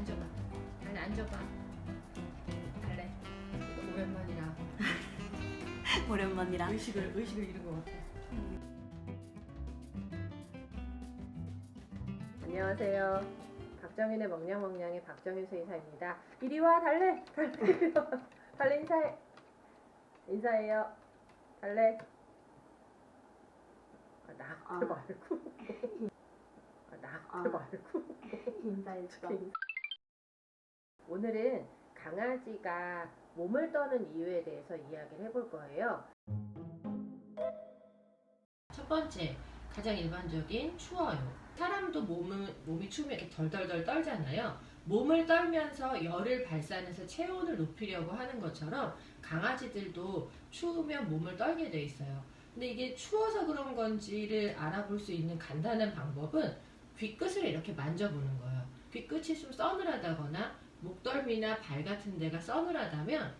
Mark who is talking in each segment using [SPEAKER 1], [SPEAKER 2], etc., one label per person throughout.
[SPEAKER 1] 앉아봐. 달래 앉아봐. 달래. 오랜만이라
[SPEAKER 2] 오랜만이라.
[SPEAKER 1] 의식을 잃은 것 같아. 안녕하세요. 박정윤의 멍냥멍냥의 박정윤 수의사입니다. 이리 와 달래. 달래 인사해. 인사해요. 달래. 나한테 말고. 나한테 말고.
[SPEAKER 2] 인사했어.
[SPEAKER 1] 오늘은 강아지가 몸을 떠는 이유에 대해서 이야기를 해볼 거예요. 첫 번째, 가장 일반적인 추워요. 사람도 몸이 추우면 이렇게 덜덜덜 떨잖아요. 몸을 떨면서 열을 발산해서 체온을 높이려고 하는 것처럼 강아지들도 추우면 몸을 떨게 돼 있어요. 근데 이게 추워서 그런 건지를 알아볼 수 있는 간단한 방법은 귀끝을 이렇게 만져보는 거예요. 귀끝이 좀 서늘하다거나 목덜미나 발 같은 데가 서늘하다면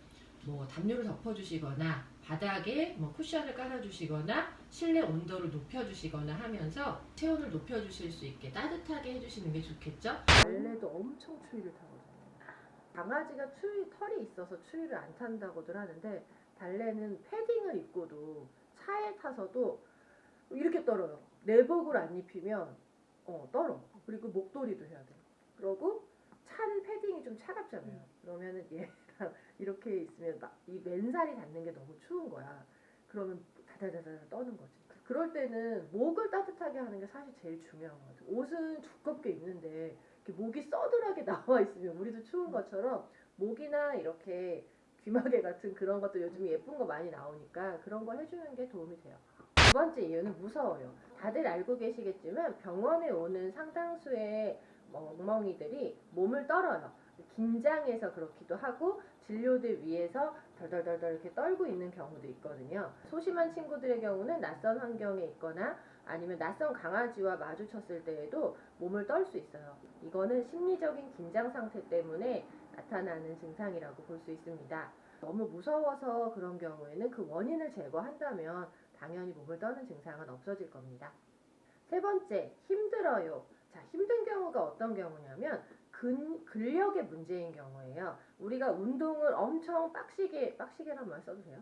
[SPEAKER 1] 뭐 담요를 덮어주시거나 바닥에 뭐 쿠션을 깔아주시거나 실내 온도를 높여주시거나 하면서 체온을 높여주실 수 있게 따뜻하게 해주시는 게 좋겠죠? 달래도 엄청 추위를 타거든요. 강아지가 털이 있어서 추위를 안 탄다고들 하는데 달래는 패딩을 입고도 차에 타서도 이렇게 떨어요. 내복을 안 입히면 떨어. 그리고 목도리도 해야 돼요. 그러고 찬 패딩이 좀 차갑잖아요. 그러면은 얘랑 이렇게 있으면 이 맨살이 닿는 게 너무 추운 거야. 그러면 다다다다 떠는 거지. 그럴 때는 목을 따뜻하게 하는 게 사실 제일 중요한 거 같아요. 옷은 두껍게 입는데 이렇게 목이 서늘하게 나와 있으면 우리도 추운 것처럼 목이나 이렇게 귀마개 같은 그런 것도 요즘 예쁜 거 많이 나오니까 그런 거 해주는 게 도움이 돼요. 두 번째 이유는 무서워요. 다들 알고 계시겠지만 병원에 오는 상당수의 멍멍이들이 몸을 떨어요. 긴장해서 그렇기도 하고 진료대 위에서 덜덜덜덜 이렇게 떨고 있는 경우도 있거든요. 소심한 친구들의 경우는 낯선 환경에 있거나 아니면 낯선 강아지와 마주쳤을 때에도 몸을 떨 수 있어요. 이거는 심리적인 긴장 상태 때문에 나타나는 증상이라고 볼 수 있습니다. 너무 무서워서 그런 경우에는 그 원인을 제거한다면 당연히 몸을 떠는 증상은 없어질 겁니다. 세 번째, 힘들어요. 자, 힘든 경우가 어떤 경우냐면 근력의 문제인 경우예요. 우리가 운동을 엄청 빡시게란 말 써도 돼요?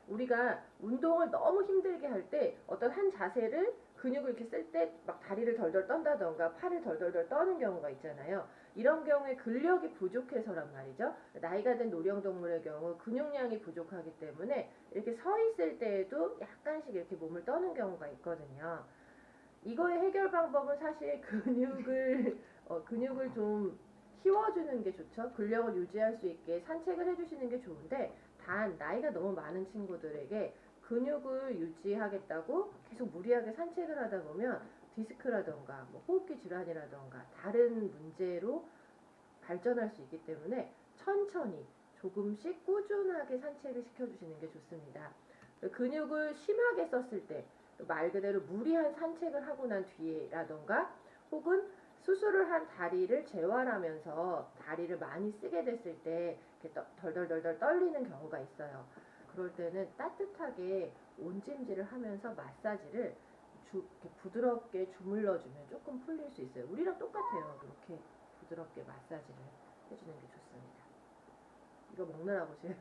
[SPEAKER 1] 우리가 운동을 너무 힘들게 할 때 어떤 한 자세를 근육을 이렇게 쓸 때 막 다리를 덜덜 떤다던가 팔을 덜덜덜 떠는 경우가 있잖아요. 이런 경우에 근력이 부족해서란 말이죠. 나이가 든 노령동물의 경우 근육량이 부족하기 때문에 이렇게 서 있을 때에도 약간씩 이렇게 몸을 떠는 경우가 있거든요. 이거의 해결 방법은 사실 근육을 좀 키워주는 게 좋죠. 근력을 유지할 수 있게 산책을 해주시는 게 좋은데 단 나이가 너무 많은 친구들에게 근육을 유지하겠다고 계속 무리하게 산책을 하다 보면 디스크라던가 호흡기 질환이라던가 다른 문제로 발전할 수 있기 때문에 천천히 조금씩 꾸준하게 산책을 시켜주시는 게 좋습니다. 근육을 심하게 썼을 때 말 그대로 무리한 산책을 하고 난 뒤에라던가 혹은 수술을 한 다리를 재활하면서 다리를 많이 쓰게 됐을 때 이렇게 덜덜덜덜 떨리는 경우가 있어요. 그럴 때는 따뜻하게 온찜질을 하면서 마사지를 이렇게 부드럽게 주물러주면 조금 풀릴 수 있어요. 우리랑 똑같아요. 이렇게 부드럽게 마사지를 해주는 게 좋습니다. 이거 먹느라고 지금.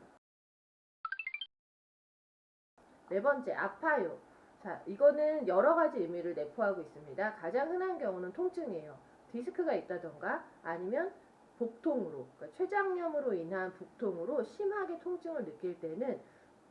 [SPEAKER 1] 네 번째, 아파요. 자, 이거는 여러 가지 의미를 내포하고 있습니다. 가장 흔한 경우는 통증이에요. 디스크가 있다던가 아니면 복통으로, 그러니까 췌장염으로 인한 복통으로 심하게 통증을 느낄 때는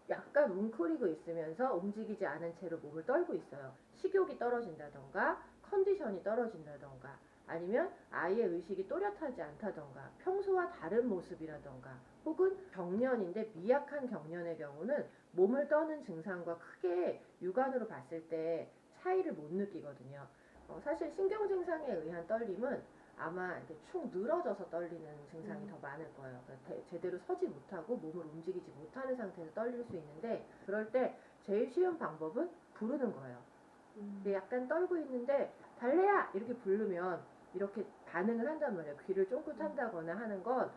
[SPEAKER 1] 약간 웅크리고 있으면서 움직이지 않은 채로 몸을 떨고 있어요. 식욕이 떨어진다던가 컨디션이 떨어진다던가 아니면 아이의 의식이 또렷하지 않다던가 평소와 다른 모습이라던가 혹은 경련인데 미약한 경련의 경우는 몸을 떠는 증상과 크게 육안으로 봤을 때 차이를 못 느끼거든요. 사실 신경 증상에 의한 떨림은 아마 이렇게 축 늘어져서 떨리는 증상이 더 많을 거예요. 그러니까 제대로 서지 못하고 몸을 움직이지 못하는 상태에서 떨릴 수 있는데 그럴 때 제일 쉬운 방법은 부르는 거예요. 약간 떨고 있는데 달래야 이렇게 부르면 이렇게 반응을 한단 말이에요. 귀를 쫑긋한다거나 하는 건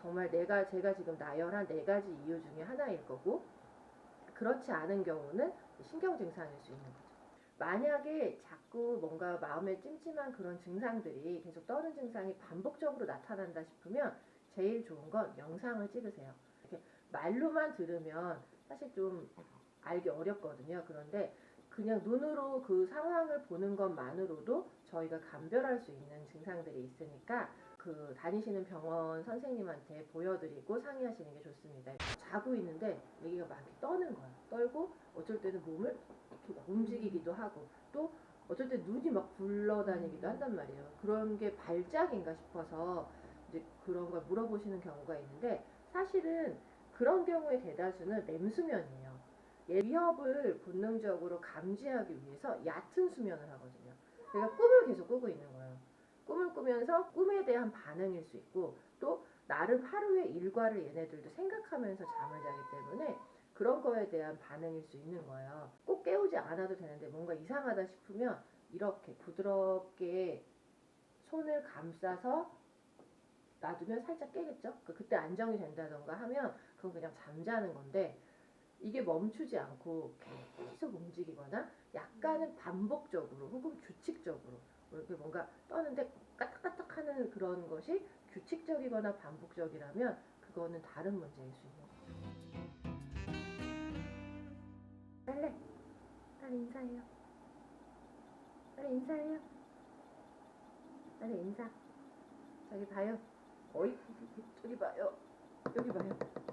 [SPEAKER 1] 정말 제가 지금 나열한 4가지 이유 중에 하나일 거고 그렇지 않은 경우는 신경 증상일 수 있는 거죠.
[SPEAKER 2] 만약에 자꾸 뭔가 마음에 찜찜한 그런 증상들이 계속 떠는 증상이 반복적으로 나타난다 싶으면 제일 좋은 건 영상을 찍으세요. 이렇게 말로만 들으면 사실 좀 알기 어렵거든요. 그런데 그냥 눈으로 그 상황을 보는 것만으로도 저희가 감별할 수 있는 증상들이 있으니까 그 다니시는 병원 선생님한테 보여드리고 상의하시는 게 좋습니다. 자고 있는데 애기가 막 이렇게 떠는 거야. 떨고 어쩔 때는 몸을 이렇게 막 움직이기도 하고 또 어쩔 때 눈이 막 굴러다니기도 한단 말이에요. 그런 게 발작인가 싶어서 이제 그런 걸 물어보시는 경우가 있는데 사실은 그런 경우의 대다수는 렘수면이에요. 위협을 본능적으로 감지하기 위해서 얕은 수면을 하거든요. 그러니까 꿈을 계속 꾸고 있는 거예요. 꿈을 꾸면서 꿈에 대한 반응일 수 있고 또 나름 하루의 일과를 얘네들도 생각하면서 잠을 자기 때문에 그런 거에 대한 반응일 수 있는 거예요. 꼭 깨우지 않아도 되는데 뭔가 이상하다 싶으면 이렇게 부드럽게 손을 감싸서 놔두면 살짝 깨겠죠? 그때 안정이 된다던가 하면 그건 그냥 잠자는 건데 이게 멈추지 않고 계속 움직이거나 약간은 반복적으로 혹은 규칙적으로 이렇게 뭔가 떠는데 까딱까딱 하는 그런 것이 규칙적이거나 반복적이라면 그거는 다른 문제일 수 있는 거예요. 빨리 빨리 인사해요. 빨리 인사해요. 빨리 인사. 저기 봐요. 어이 저기 봐요. 여기 봐요.